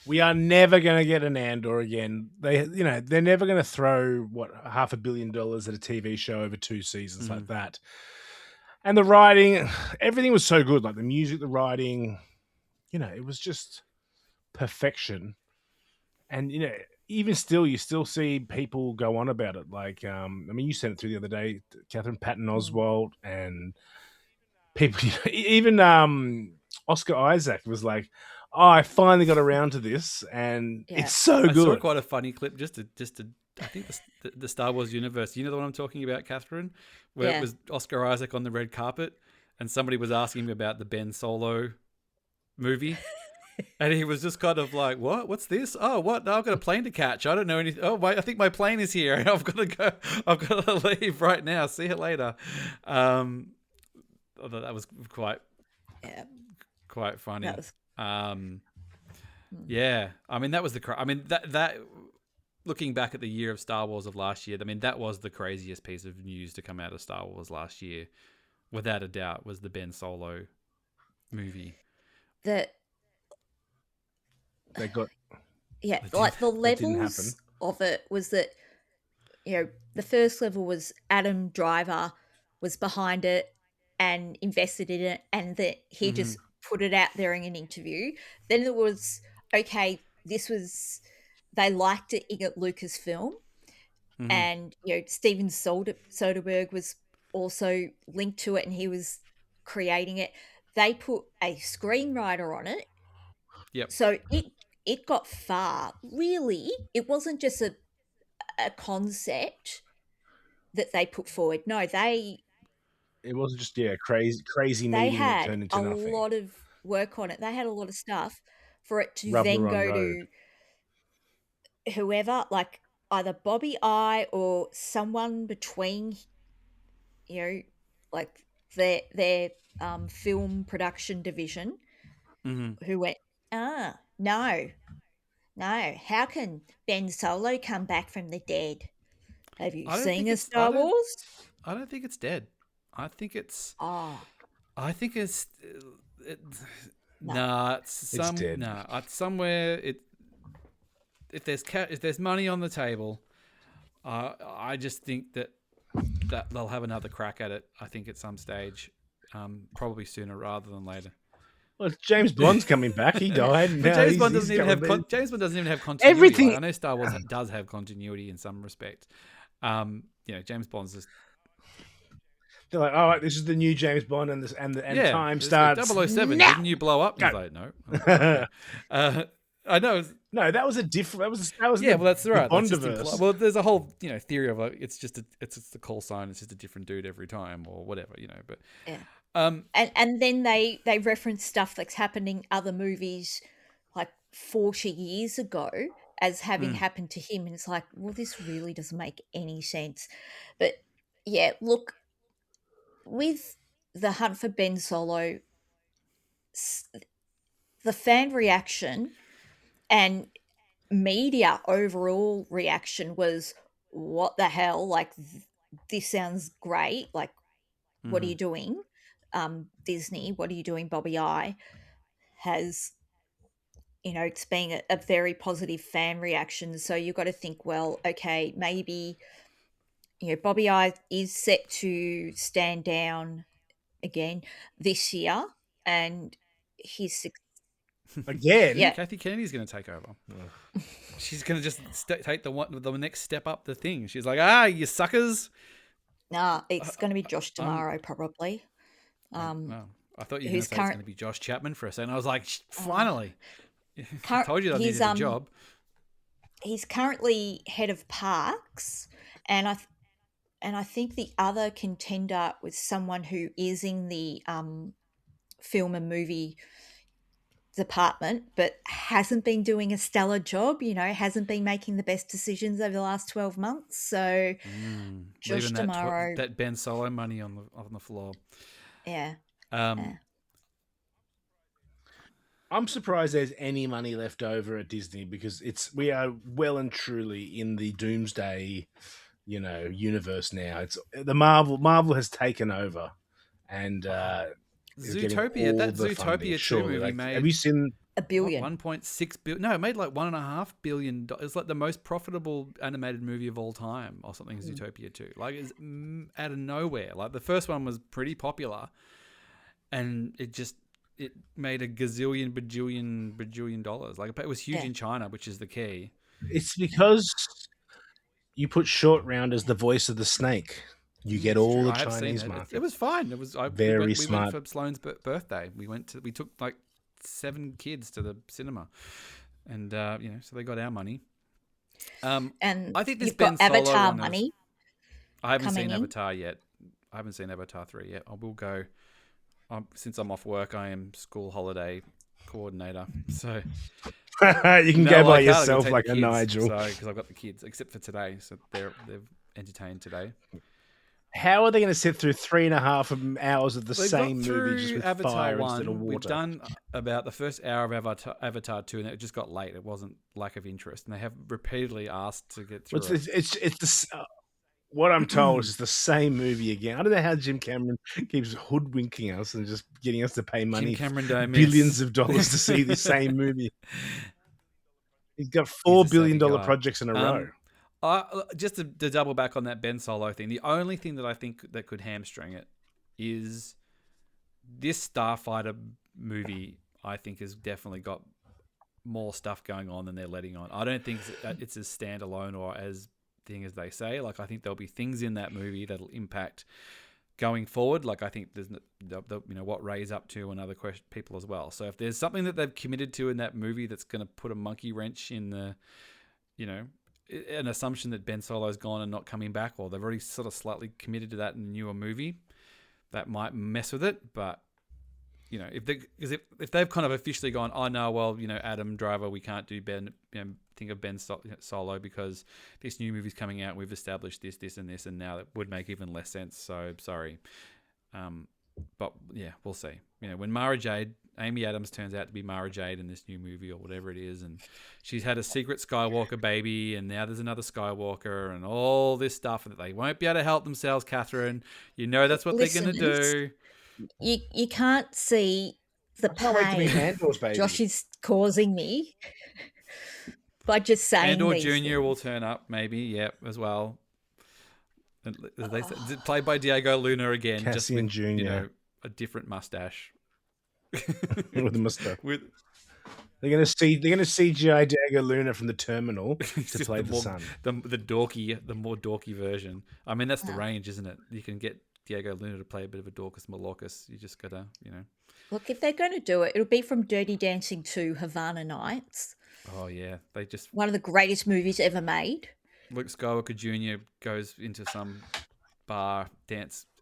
We are never going to get an Andor again. They're never going to throw $500 million at a TV show over 2 seasons like that. And the writing, everything was so good. Like the music, the writing, it was just perfection. And even still, you still see people go on about it. Like, you sent it through the other day, Catherine Patton Oswalt, and people, even Oscar Isaac was like, oh, I finally got around to this, and it's so good. I saw quite a funny clip just to I think the Star Wars universe. You know the one I'm talking about, Catherine, where it was Oscar Isaac on the red carpet, and somebody was asking him about the Ben Solo movie, and he was just kind of like, "What? What's this? Oh, what? No, I've got a plane to catch. I don't know anything. Oh, wait, I think my plane is here. I've got to go. I've got to leave right now. See you later." Although that was quite funny. Yeah, I mean that was that looking back at the year of Star Wars of last year, I mean that was the craziest piece of news to come out of Star Wars last year, without a doubt, was the Ben Solo movie. That they got like the levels of it was that the first level was Adam Driver was behind it and invested in it, and that he just put it out there in an interview. Then there was, they liked it at Lucasfilm, and Steven Soderbergh was also linked to it, and he was creating it. They put a screenwriter on it. Yep. So it got far. Really, it wasn't just a concept. that they put forward. No, It wasn't just crazy they meeting that had turned into a nothing. lot of work on it. They had a lot of stuff for it to Rubber then on go road. to whoever, like either Bobby I or someone between, you know, like their film production division, who went, no, how can Ben Solo come back from the dead? Have you I don't seen think a it's. I Star don't. Wars? I don't think it's dead. I think it's. Oh, I think it's. It, no. nah, It's dead. it's somewhere. If there's money on the table, I just think that they'll have another crack at it. I think at some stage, probably sooner rather than later. Well, James Bond's coming back. He died. But Now James Bond he's doesn't even have coming back. James Bond doesn't even have continuity. Everything. Like, I know Star Wars does have continuity in some respect. James Bond's just. They're like, all right, this is the new James Bond, and time there's starts. 007. now! Didn't you blow up? He's Go. like, no. Okay. I know. No, that was a different. That was Yeah, the, well, that's right. the That's just Bondiverse. well, there's a whole theory of it's just the call sign. It's just a different dude every time or whatever. But Yeah. And then they reference stuff that's happened in other movies like 40 years ago as having happened to him, and it's like, well, this really doesn't make any sense. But yeah, look, with The Hunt for Ben Solo, the fan reaction and media overall reaction was, what the hell, like this sounds great, like what are you doing, Disney, what are you doing? Bobby I has, it's being a very positive fan reaction, so you've got to think, well, okay, maybe Bobby I is set to stand down again this year, and he's Again. yeah. Kathy Kennedy's going to take over. She's going to just take the next step up the thing. She's like, you suckers. Nah, it's going to be Josh tomorrow, probably. No, I thought you were going to say it's going to be Josh Chapman for a second. I was like, finally. I told you I needed a job. He's currently head of parks, and I think the other contender was someone who is in the film and movie department, but hasn't been doing a stellar job, hasn't been making the best decisions over the last 12 months. So Josh tomorrow, that Ben Solo money on the floor. Yeah. I'm surprised there's any money left over at Disney, because we are well and truly in the doomsday, universe now. It's the Marvel has taken over, and Zootopia, that Zootopia 2 movie made. Have you seen $1 billion? 1.6 billion. No, it made like $1.5 billion. It's like the most profitable animated movie of all time, or something. Zootopia 2, like, it's out of nowhere. Like, the first one was pretty popular, and it made a gazillion, bajillion dollars. Like, it was huge in China, which is the key. It's because you put Short Round as the voice of the snake. You get all the Chinese market. It was fine. It was smart. We went for Sloane's birthday. We took like 7 kids to the cinema, and so they got our money. And I think this you've got Ben Solo Avatar one money. I haven't seen Avatar yet. I haven't seen Avatar 3 yet. I will go. Since I'm off work, I am school holiday coordinator. So you can go by yourself like a Nigel. Because I've got the kids, except for today. So they're entertained today. How are they going to sit through 3.5 hours of the same movie just with Avatar fire 1, instead of water? We've done about the first hour of Avatar 2, and it just got late. It wasn't lack of interest, and they have repeatedly asked to get through it. What I'm told is it's the same movie again. I don't know how Jim Cameron keeps hoodwinking us and just getting us to pay money, billions of dollars to see the same movie. He's got $4 billion projects in a row. Just to double back on that Ben Solo thing, the only thing that I think that could hamstring it is this Starfighter movie. I think has definitely got more stuff going on than they're letting on. I don't think it's as standalone or as thing as they say. Like, I think there'll be things in that movie that'll impact going forward. Like, I think there's what Ray's up to and other people as well. So if there's something that they've committed to in that movie that's going to put a monkey wrench in the an assumption that Ben Solo's gone and not coming back, or they've already sort of slightly committed to that in the newer movie. That might mess with it, but if they've kind of officially gone, oh no, well, Adam Driver, we can't do Ben, think of Ben Solo because this new movie's coming out. We've established this, and this, and now that would make even less sense. So sorry, but yeah, we'll see. When Amy Adams turns out to be Mara Jade in this new movie or whatever it is, and she's had a secret Skywalker baby, and now there's another Skywalker, and all this stuff that they won't be able to help themselves, Catherine. That's what they're going to do. You can't see the pain Josh is causing me by just saying Andor these Jr. things. will turn up, maybe, as well. Played by Diego Luna again, Cassian just with, Jr. A different mustache. With a mustache. They're gonna CGI Diego Luna from the Terminal to play the son. The more dorky version. I mean, that's the range, isn't it? You can get Diego Luna to play a bit of a Dorcas Malocus. You just gotta, Look, if they're going to do it, it'll be from Dirty Dancing to Havana Nights. Oh yeah, one of the greatest movies ever made. Luke Skywalker Jr. goes into some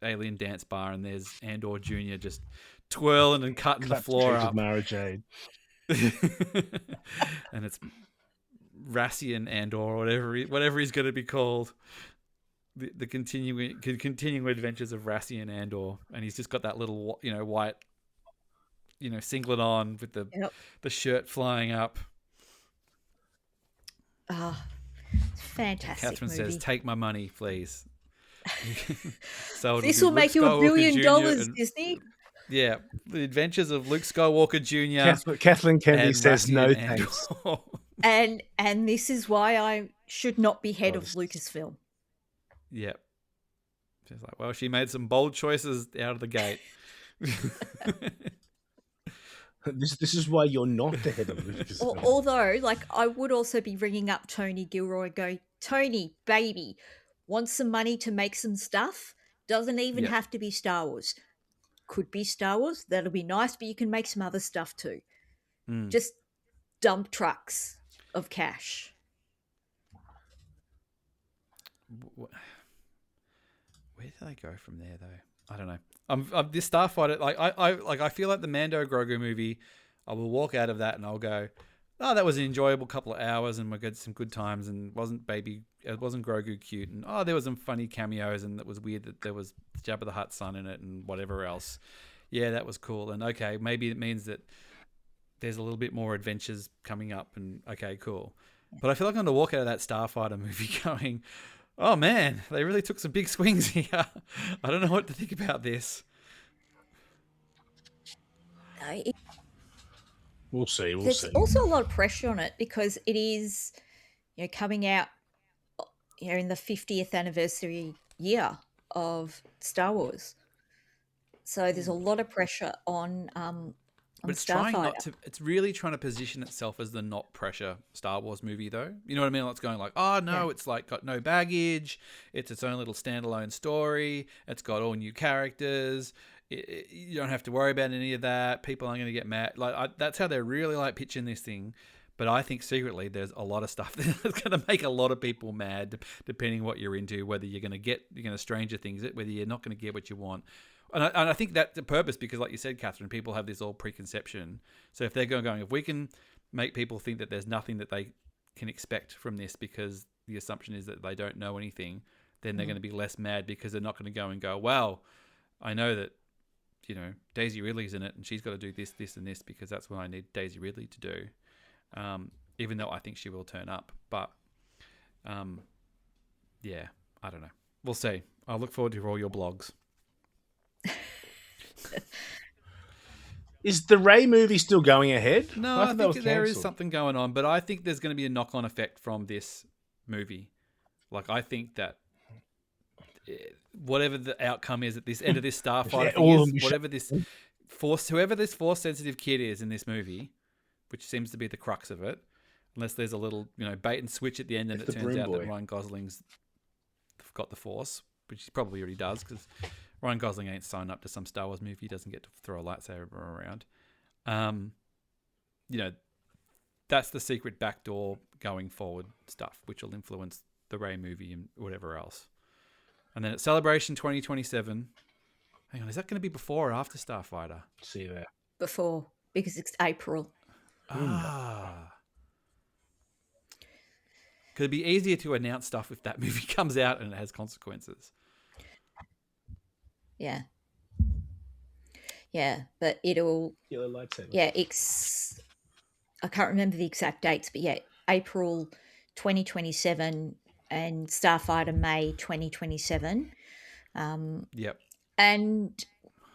alien dance bar, and there's Andor Jr. just twirling and cutting the floor up. Mara Jade. And it's Rassian Andor, or whatever he's going to be called. The continuing adventures of Rassian Andor, and he's just got that little white singlet on with the shirt flying up. It's fantastic. Catherine movie. says, "Take my money, please." So this will make you $1 billion, Disney. Yeah, the adventures of Luke Skywalker Jr. Kathleen Kennedy says Rassian no Andor. thanks. And this is why I should not be head of Lucasfilm. Yep. She's like, well, she made some bold choices out of the gate. This is why you're not the head of Lucasfilm. Although, I would also be ringing up Tony Gilroy and go, Tony, baby, want some money to make some stuff? Doesn't even have to be Star Wars. Could be Star Wars. That'll be nice, but you can make some other stuff too. Just dump trucks of cash. Where do they go from there, though? I don't know. This Starfighter, I feel like the Mando Grogu movie. I will walk out of that and I'll go, oh, that was an enjoyable couple of hours, and we got some good times, and wasn't Grogu cute, and there was some funny cameos, and it was weird that there was Jabba the Hutt's son in it and whatever else. Yeah, that was cool, and okay, maybe it means that there's a little bit more adventures coming up, and okay, cool. But I feel like I'm going to walk out of that Starfighter movie going, oh man, they really took some big swings here. I don't know what to think about this. We'll see. There's also a lot of pressure on it because it is, coming out, in the 50th anniversary year of Star Wars. So there's a lot of pressure on But it's Starfighter. it's really trying to position itself as the not pressure Star Wars movie, though. You know what I mean? It's going like, oh no, it's got no baggage. It's its own little standalone story. It's got all new characters. You don't have to worry about any of that. People aren't going to get mad. That's how they're really pitching this thing. But I think secretly there's a lot of stuff that's going to make a lot of people mad, depending what you're into. Whether you're going to Stranger Things it, whether you're not going to get what you want. And I think that's the purpose, because like you said, Catherine, people have this all preconception. So if they're going, if we can make people think that there's nothing that they can expect from this because the assumption is that they don't know anything, then they're going to be less mad, because they're not going to go and go, well, I know that, Daisy Ridley's in it and she's got to do this, this, and this because that's what I need Daisy Ridley to do. Even though I think she will turn up. But, yeah, I don't know. We'll see. I look forward to all your blogs. Is the Rey movie still going ahead? No, I think there is something going on, but I think there's going to be a knock-on effect from this movie. I think that whatever the outcome is at this end of this Starfighter thing is, whatever whoever this Force-sensitive kid is in this movie, which seems to be the crux of it, unless there's a little, bait and switch at the end and it turns out that Ryan Gosling's got the Force, which he probably already does, because Ryan Gosling ain't signed up to some Star Wars movie. He doesn't get to throw a lightsaber around. That's the secret backdoor going forward stuff, which will influence the Rey movie and whatever else. And then at Celebration 2027, hang on, is that going to be before or after Starfighter? See you there. Before, because it's April. Could it be easier to announce stuff if that movie comes out and it has consequences? Yeah. Yeah, but it'll... Yellow lightsaber. Yeah, I can't remember the exact dates, but yeah, April 2027 and Starfighter May 2027. Yep. And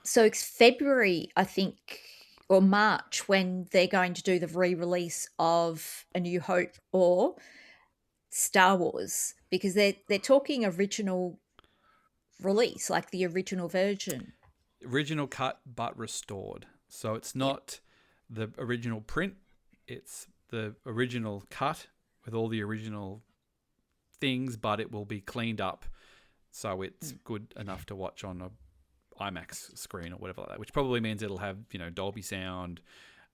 so it's February, I think, or March, when they're going to do the re-release of A New Hope or Star Wars, because they're talking original release, like the original version. Original cut, but restored. So it's not the original print. It's the original cut with all the original things, but it will be cleaned up so it's good enough to watch on a IMAX screen or whatever like that, which probably means it'll have, Dolby sound,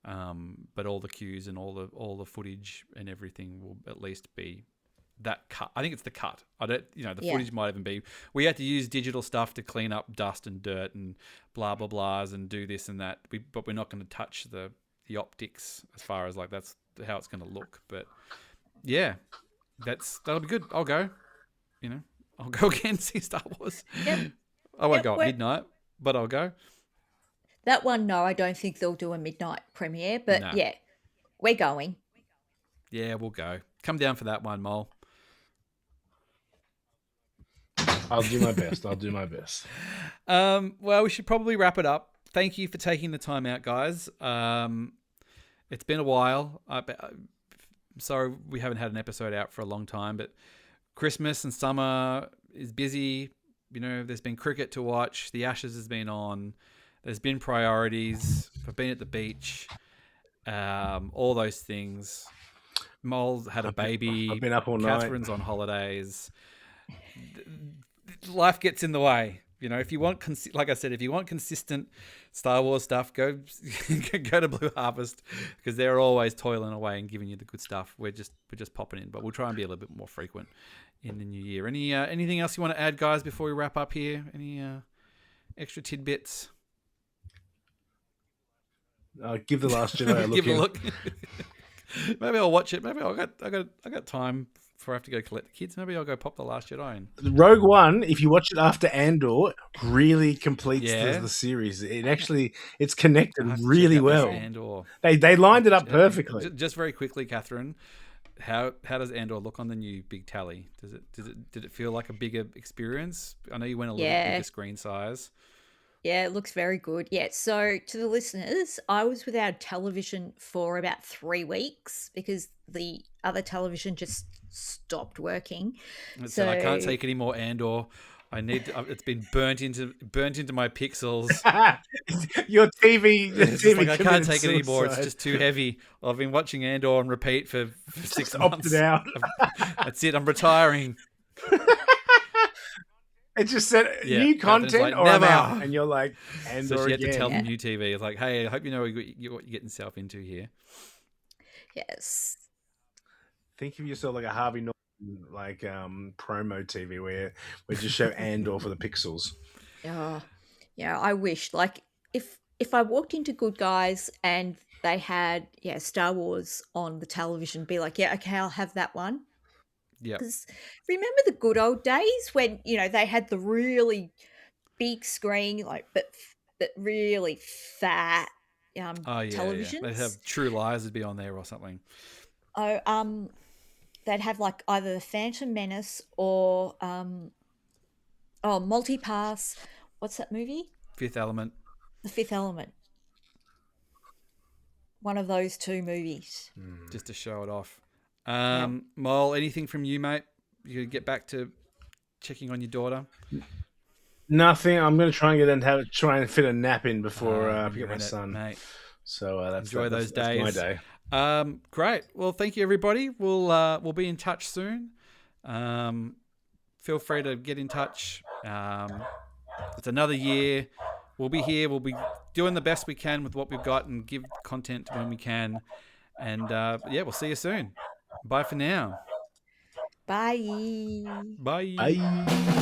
but all the cues and all the footage and everything will at least be that cut. I think it's the cut. I don't, the footage might even be, we had to use digital stuff to clean up dust and dirt and blah, blah, blahs and do this and that. But we're not going to touch the optics as far as like, that's how it's going to look. But yeah, that'll be good. I'll go, I'll go again, see Star Wars. Yep. I won't go at midnight, but I'll go. That one, no, I don't think they'll do a midnight premiere, but yeah, we're going. Yeah, we'll go. Come down for that one, Mohl. I'll do my best. Well, we should probably wrap it up. Thank you for taking the time out, guys. It's been a while. I'm sorry we haven't had an episode out for a long time, but Christmas and summer is busy. There's been cricket to watch. The Ashes has been on. There's been priorities. I've been at the beach. All those things. Mole's had a baby. I've been up all night. Catherine's on holidays. Life gets in the way. If you want, like I said, if you want consistent Star Wars stuff, go to Blue Harvest, because they're always toiling away and giving you the good stuff. We're just popping in, but we'll try and be a little bit more frequent in the new year. Anything else you want to add, guys, before we wrap up here? Any extra tidbits? Give The Last Jedi a look. Give a look. Maybe I'll watch it. Maybe I got time before I have to go collect the kids. Maybe I'll go pop The Last Jedi in. Rogue One, if you watch it after Andor, really completes the series. It's connected really well. Andor. They lined it up perfectly. Just very quickly, Catherine, how does Andor look on the new big tally? Did it feel like a bigger experience? I know you went a little bigger screen size. Yeah, it looks very good. Yeah, so to the listeners, I was without television for about 3 weeks because the other television just stopped working. So I can't take any more Andor. It's been burnt into my pixels. Your TV. I can't take it anymore. It's just too heavy. I've been watching Andor on repeat for 6 months. Opted out. That's it. I'm retiring. It just said new content or never. I'm out. And you're like, Andor so she had again. to tell the new TV. It's like, hey, I hope you know what you're getting yourself into here. Yes. Think of yourself like a Harvey Norman, like promo TV where we just show Andor for the pixels. Yeah, I wish. Like if I walked into Good Guys and they had Star Wars on the television, be like, yeah, okay, I'll have that one. Yeah. Because remember the good old days when they had the really big screen, like but really fat televisions. Yeah. They'd have True Lies would be on there or something. Oh, they'd have like either the Phantom Menace or Multipass. What's that movie? Fifth Element. The Fifth Element. One of those two movies. Just to show it off. Mohl, anything from you, mate? You get back to checking on your daughter? Nothing. I'm going to try and try and fit a nap in before I pick up my son. Mate. So enjoy those days. That's my day. Great. Well, thank you, everybody. We'll be in touch soon. Feel free to get in touch. It's another year. We'll be here. We'll be doing the best we can with what we've got and give content when we can. And we'll see you soon. Bye for now. Bye. Bye. Bye.